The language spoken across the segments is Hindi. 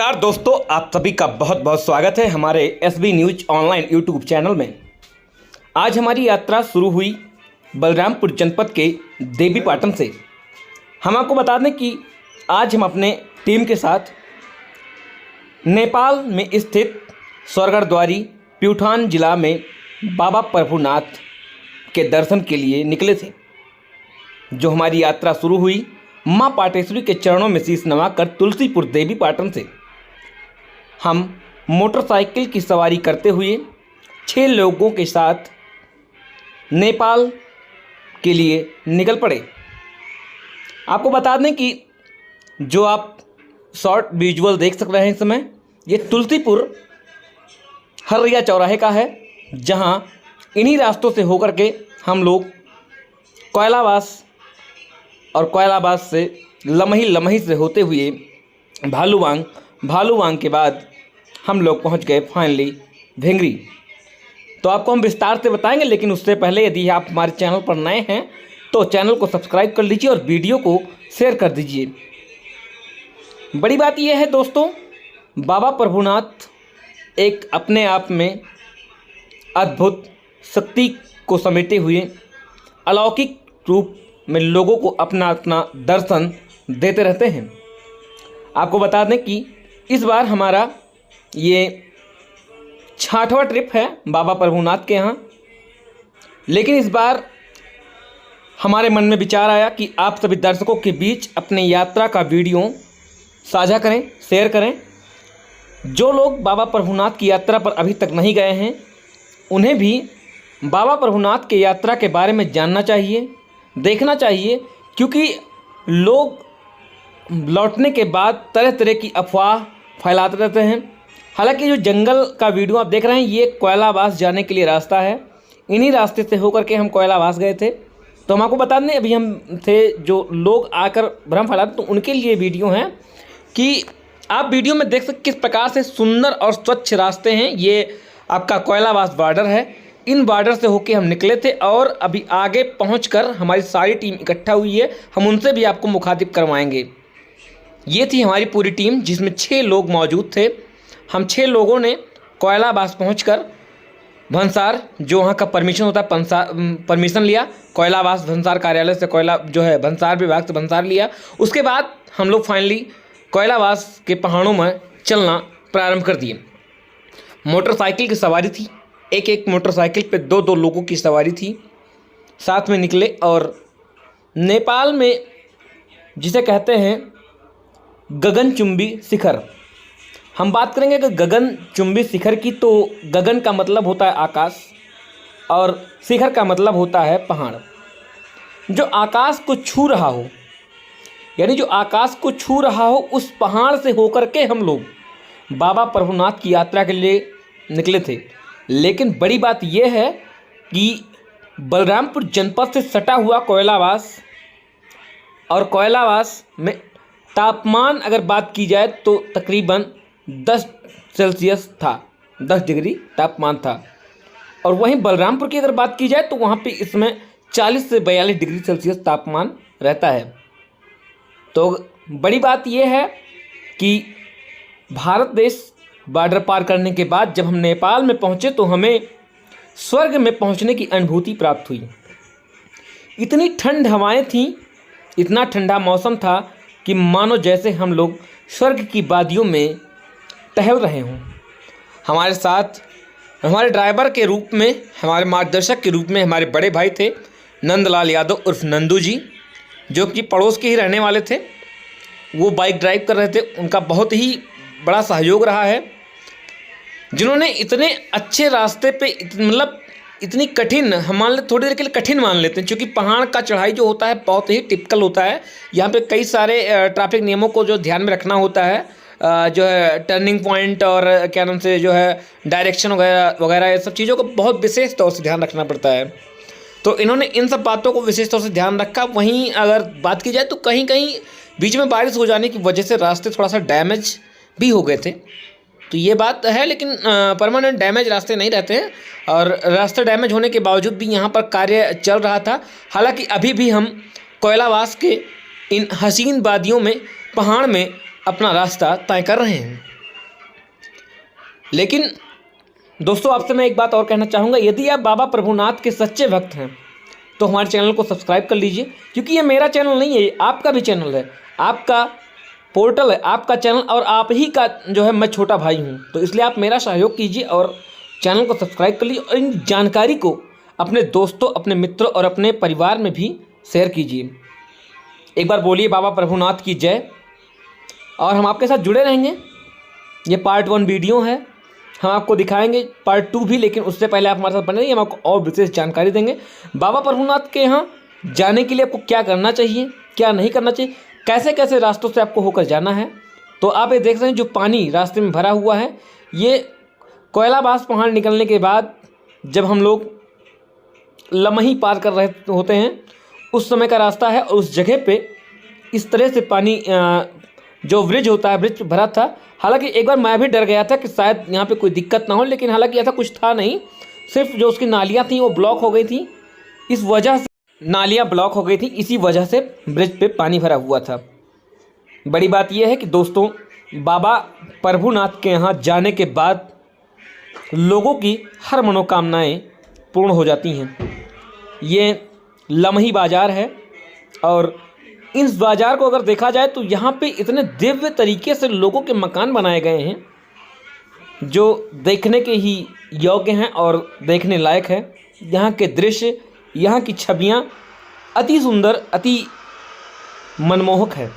नमस्कार दोस्तों, आप सभी का बहुत बहुत स्वागत है हमारे SB news online YouTube channel में। आज हमारी यात्रा शुरू हुई बलरामपुर जनपद के देवीपाटन से। हम आपको बता दें कि आज हम अपने टीम के साथ नेपाल में स्थित स्वर्गद्वार द्वारी प्यूठान जिला में बाबा प्रभुनाथ के दर्शन के लिए निकले थे। जो हमारी यात्रा शुरू हुई माँ पाटेश्वरी के चरणों में शीश नवाकर तुलसीपुर देवीपाटन से हम मोटरसाइकिल की सवारी करते हुए 6 लोगों के साथ नेपाल के लिए निकल पड़े। आपको बता दें कि जो आप शॉर्ट विजुअल देख सक रहे हैं इस समय, ये तुलसीपुर हरिया चौराहे का है, जहां इन्हीं रास्तों से होकर के हम लोग कोयलावास और कोयलाबाद से लमही से होते हुए भालूवांग के बाद हम लोग पहुंच गए फाइनली भेंगरी। तो आपको हम विस्तार से बताएंगे, लेकिन उससे पहले यदि आप हमारे चैनल पर नए हैं तो चैनल को सब्सक्राइब कर लीजिए और वीडियो को शेयर कर दीजिए। बड़ी बात यह है दोस्तों, बाबा प्रभुनाथ एक अपने आप में अद्भुत शक्ति को समेटे हुए अलौकिक रूप में लोगों को अपना अपना दर्शन देते रहते हैं। आपको बता दें कि इस बार हमारा ये 6वां ट्रिप है बाबा प्रभुनाथ के यहाँ। लेकिन इस बार हमारे मन में विचार आया कि आप सभी दर्शकों के बीच अपने यात्रा का वीडियो साझा करें, शेयर करें। जो लोग बाबा प्रभुनाथ की यात्रा पर अभी तक नहीं गए हैं, उन्हें भी बाबा प्रभुनाथ के यात्रा के बारे में जानना चाहिए, देखना चाहिए, क्योंकि लोग लौटने के बाद तरह तरह की अफवाह फैलाते रहते हैं। हालांकि जो जंगल का वीडियो आप देख रहे हैं, ये कोयलावास जाने के लिए रास्ता है। इन्हीं रास्ते से होकर के हम कोयलावास गए थे। तो हम आपको बता दें, अभी हम थे जो लोग आकर भ्रम फैलाते, तो उनके लिए वीडियो है कि आप वीडियो में देख सकते किस प्रकार से सुंदर और स्वच्छ रास्ते हैं। ये आपका कोयलावास बॉर्डर है। इन बॉर्डर से होके हम निकले थे और अभी आगे पहुंचकर हमारी सारी टीम इकट्ठा हुई है। हम उनसे भी आपको मुखातिब करवाएंगे। ये थी हमारी पूरी टीम, जिसमें 6 लोग मौजूद थे। हम 6 लोगों ने कोयलाबास पहुंचकर भंसार, जो वहाँ का परमिशन होता है, परमिशन लिया। कोयलाबास भंसार कार्यालय से कोयला जो है भंसार विभाग से भंसार लिया। उसके बाद हम लोग फाइनली कोयलाबास के पहाड़ों में चलना प्रारंभ कर दिए। मोटरसाइकिल की सवारी थी, एक मोटरसाइकिल पे 2 लोगों की सवारी थी। साथ में निकले और नेपाल में जिसे कहते हैं गगनचुंबी शिखर, हम बात करेंगे कि गगनचुंबी शिखर की। तो गगन का मतलब होता है आकाश और शिखर का मतलब होता है पहाड़। जो आकाश को छू रहा हो, यानी जो आकाश को छू रहा हो, उस पहाड़ से होकर के हम लोग बाबा प्रभुनाथ की यात्रा के लिए निकले थे। लेकिन बड़ी बात यह है कि बलरामपुर जनपद से सटा हुआ कोयलावास, और कोयलावास में तापमान अगर बात की जाए तो तकरीबन 10 सेल्सियस था, 10 डिग्री तापमान था। और वहीं बलरामपुर की अगर बात की जाए तो वहाँ पे इसमें 40 से 42 डिग्री सेल्सियस तापमान रहता है। तो बड़ी बात यह है कि भारत देश बॉर्डर पार करने के बाद जब हम नेपाल में पहुंचे तो हमें स्वर्ग में पहुंचने की अनुभूति प्राप्त हुई। इतनी ठंड हवाएं थीं, इतना ठंडा मौसम था कि मानो जैसे हम लोग स्वर्ग की वादियों में टहल रहे हों। हमारे साथ हमारे ड्राइवर के रूप में, हमारे मार्गदर्शक के रूप में हमारे बड़े भाई थे नंदलाल यादव उर्फ नंदू जी, जो कि पड़ोस के ही रहने वाले थे। वो बाइक ड्राइव कर रहे थे। उनका बहुत ही बड़ा सहयोग रहा है, जिन्होंने इतने अच्छे रास्ते पे, मतलब इतनी कठिन, हम मान लेते थोड़ी देर के लिए कठिन मान लेते हैं, क्योंकि पहाड़ का चढ़ाई जो होता है बहुत ही टिपिकल होता है। यहाँ पे कई सारे ट्रैफिक नियमों को जो ध्यान में रखना होता है, जो है टर्निंग पॉइंट और क्या नाम से जो है डायरेक्शन वगैरह ये सब चीज़ों को बहुत विशेष तौर से ध्यान रखना पड़ता है। तो इन्होंने इन सब बातों को विशेष तौर से ध्यान रखा। वहीं अगर बात की जाए तो कहीं कहीं बीच में बारिश हो जाने की वजह से रास्ते थोड़ा सा डैमेज भी हो गए थे। तो ये बात है, लेकिन परमानेंट डैमेज रास्ते नहीं रहते हैं। और रास्ते डैमेज होने के बावजूद भी यहाँ पर कार्य चल रहा था। हालांकि अभी भी हम कोयलावास के इन हसीन वादियों में, पहाड़ में अपना रास्ता तय कर रहे हैं। लेकिन दोस्तों, आपसे मैं एक बात और कहना चाहूँगा, यदि आप बाबा प्रभुनाथ के सच्चे भक्त हैं तो हमारे चैनल को सब्सक्राइब कर लीजिए, क्योंकि ये मेरा चैनल नहीं है, ये आपका भी चैनल है, आपका पोर्टल है, आपका चैनल, और आप ही का जो है मैं छोटा भाई हूँ। तो इसलिए आप मेरा सहयोग कीजिए और चैनल को सब्सक्राइब कर लीजिए और इन जानकारी को अपने दोस्तों, अपने मित्रों और अपने परिवार में भी शेयर कीजिए। एक बार बोलिए बाबा प्रभुनाथ की जय। और हम आपके साथ जुड़े रहेंगे। ये पार्ट 1 वीडियो है, हम आपको दिखाएंगे पार्ट 2 भी, लेकिन उससे पहले आप हमारे साथ बने रहिए, हम आपको और विशेष जानकारी देंगे। बाबा प्रभुनाथ के यहाँ जाने के लिए आपको क्या करना चाहिए, क्या नहीं करना चाहिए, कैसे कैसे रास्तों से आपको होकर जाना है। तो आप ये देख रहे हैं जो पानी रास्ते में भरा हुआ है, ये कोयलाबास पहाड़ निकलने के बाद जब हम लोग लमही पार कर रहे होते हैं उस समय का रास्ता है। और उस जगह पे इस तरह से पानी जो ब्रिज होता है, ब्रिज पे भरा था। हालांकि एक बार मैं भी डर गया था कि शायद यहाँ पे कोई दिक्कत ना हो, लेकिन हालांकि ऐसा कुछ था नहीं, सिर्फ जो उसकी नालियाँ थी वो ब्लॉक हो गई थी। इस वजह से नालियाँ ब्लॉक हो गई थी, इसी वजह से ब्रिज पे पानी भरा हुआ था। बड़ी बात यह है कि दोस्तों, बाबा प्रभुनाथ के यहाँ जाने के बाद लोगों की हर मनोकामनाएं पूर्ण हो जाती हैं। ये लमही बाज़ार है और इस बाज़ार को अगर देखा जाए तो यहाँ पे इतने दिव्य तरीके से लोगों के मकान बनाए गए हैं जो देखने के ही योग्य हैं और देखने लायक है। यहाँ के दृश्य, यहाँ की छवियाँ अति सुंदर, अति मनमोहक है।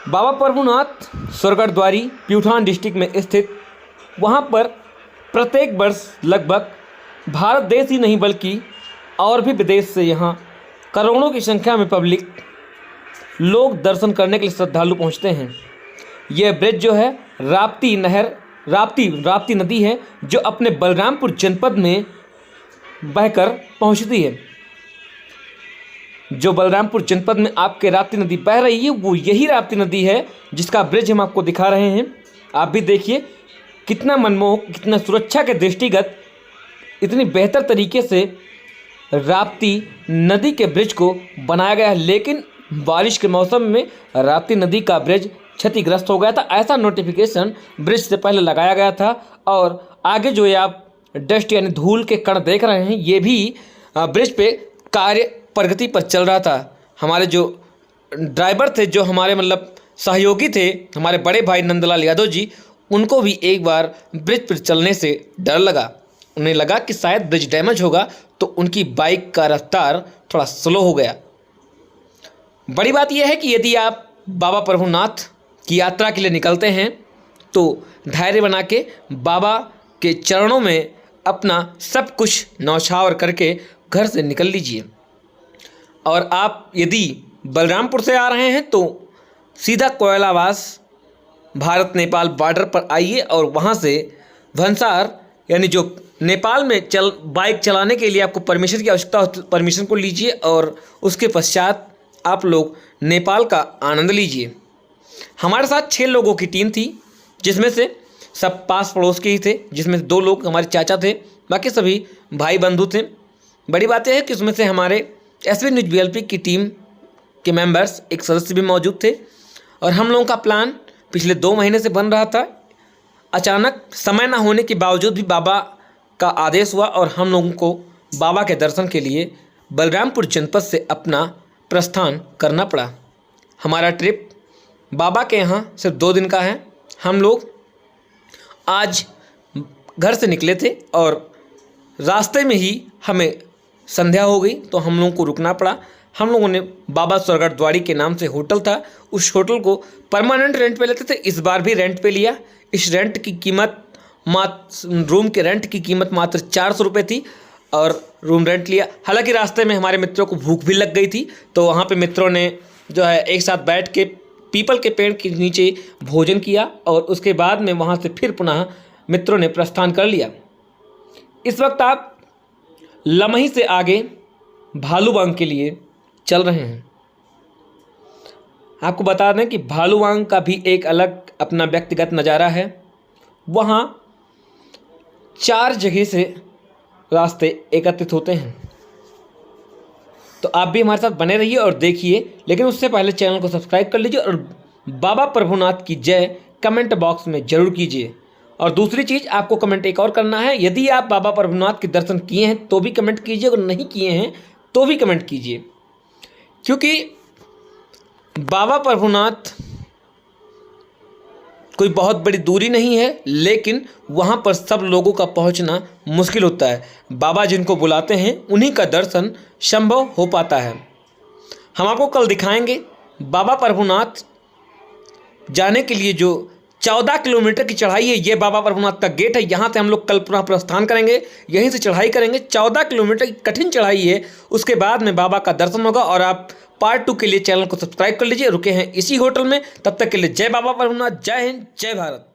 बाबा प्रभुनाथ स्वर्गद्वारी प्यूठान डिस्ट्रिक्ट में स्थित, वहाँ पर प्रत्येक वर्ष लगभग भारत देश ही नहीं बल्कि और भी विदेश से यहाँ करोड़ों की संख्या में पब्लिक लोग दर्शन करने के लिए श्रद्धालु पहुँचते हैं। यह ब्रिज जो है राप्ती नहर, राप्ती नदी है जो अपने बलरामपुर जनपद में बहकर पहुँचती है। जो बलरामपुर जनपद में आपके राप्ती नदी बह रही है वो यही राप्ती नदी है जिसका ब्रिज हम आपको दिखा रहे हैं। आप भी देखिए कितना मनमोहक, कितना सुरक्षा के दृष्टिगत इतनी बेहतर तरीके से राप्ती नदी के ब्रिज को बनाया गया है। लेकिन बारिश के मौसम में राप्ती नदी का ब्रिज क्षतिग्रस्त हो गया था, ऐसा नोटिफिकेशन ब्रिज से पहले लगाया गया था। और आगे जो ये आप डस्ट यानी धूल के कण देख रहे हैं, ये भी ब्रिज पे कार्य प्रगति पर चल रहा था। हमारे जो ड्राइवर थे, जो हमारे मतलब सहयोगी थे, हमारे बड़े भाई नंदलाल यादव जी, उनको भी एक बार ब्रिज पर चलने से डर लगा। उन्हें लगा कि शायद ब्रिज डैमेज होगा, तो उनकी बाइक का रफ्तार थोड़ा स्लो हो गया। बड़ी बात यह है कि यदि आप बाबा प्रभुनाथ की यात्रा के लिए निकलते हैं तो धैर्य बना के बाबा के चरणों में अपना सब कुछ न्यौछावर करके घर से निकल लीजिए। और आप यदि बलरामपुर से आ रहे हैं तो सीधा कोयलाबास भारत नेपाल बॉर्डर पर आइए और वहाँ से भंसार यानी जो नेपाल में बाइक चलाने के लिए आपको परमिशन की आवश्यकता होती है, परमिशन को लीजिए और उसके पश्चात आप लोग नेपाल का आनंद लीजिए। हमारे साथ 6 लोगों की टीम थी, जिसमें से सब पास पड़ोस के ही थे, जिसमें से 2 लोग हमारे चाचा थे, बाकी सभी भाई बंधु थे। बड़ी बात यह है कि उसमें से हमारे एसबी न्यूज बीएलपी की टीम के मेंबर्स, एक सदस्य भी मौजूद थे। और हम लोगों का प्लान पिछले 2 महीने से बन रहा था। अचानक समय ना होने के बावजूद भी बाबा का आदेश हुआ और हम लोगों को बाबा के दर्शन के लिए बलरामपुर जनपद से अपना प्रस्थान करना पड़ा। हमारा ट्रिप बाबा के यहाँ सिर्फ 2 दिन का है। हम लोग आज घर से निकले थे और रास्ते में ही हमें संध्या हो गई, तो हम लोगों को रुकना पड़ा। हम लोगों ने बाबा स्वर्गद्वारी के नाम से होटल था, उस होटल को परमानेंट रेंट पे लेते थे, इस बार भी रेंट पे लिया। इस रेंट की कीमत रूम के रेंट की कीमत मात्र 400 रुपये थी और रूम रेंट लिया। हालांकि रास्ते में हमारे मित्रों को भूख भी लग गई थी, तो वहाँ पे मित्रों ने जो है एक साथ बैठ के पीपल के पेड़ के नीचे भोजन किया और उसके बाद में वहाँ से फिर पुनः मित्रों ने प्रस्थान कर लिया। इस वक्त आप लमही से आगे भालूवांग के लिए चल रहे हैं। आपको बता दें कि भालूवांग का भी एक अलग अपना व्यक्तिगत नज़ारा है। वहाँ 4 जगह से रास्ते एकत्रित होते हैं। तो आप भी हमारे साथ बने रहिए और देखिए, लेकिन उससे पहले चैनल को सब्सक्राइब कर लीजिए और बाबा प्रभुनाथ की जय कमेंट बॉक्स में जरूर कीजिए। और दूसरी चीज़, आपको कमेंट एक और करना है, यदि आप बाबा प्रभुनाथ के दर्शन किए हैं तो भी कमेंट कीजिए, अगर नहीं किए हैं तो भी कमेंट कीजिए, क्योंकि बाबा प्रभुनाथ कोई बहुत बड़ी दूरी नहीं है, लेकिन वहाँ पर सब लोगों का पहुँचना मुश्किल होता है। बाबा जिनको बुलाते हैं उन्हीं का दर्शन संभव हो पाता है। हम आपको कल दिखाएंगे बाबा प्रभुनाथ जाने के लिए जो 14 किलोमीटर की चढ़ाई है, ये बाबा प्रभुनाथ का गेट है। यहाँ से हम लोग कल पुनः प्रस्थान करेंगे, यहीं से चढ़ाई करेंगे। 14 किलोमीटर की कठिन चढ़ाई है, उसके बाद में बाबा का दर्शन होगा। और आप पार्ट 2 के लिए चैनल को सब्सक्राइब कर लीजिए। रुके हैं इसी होटल में, तब तक के लिए जय बाबा प्रभुनाथ, जय हिंद, जय भारत।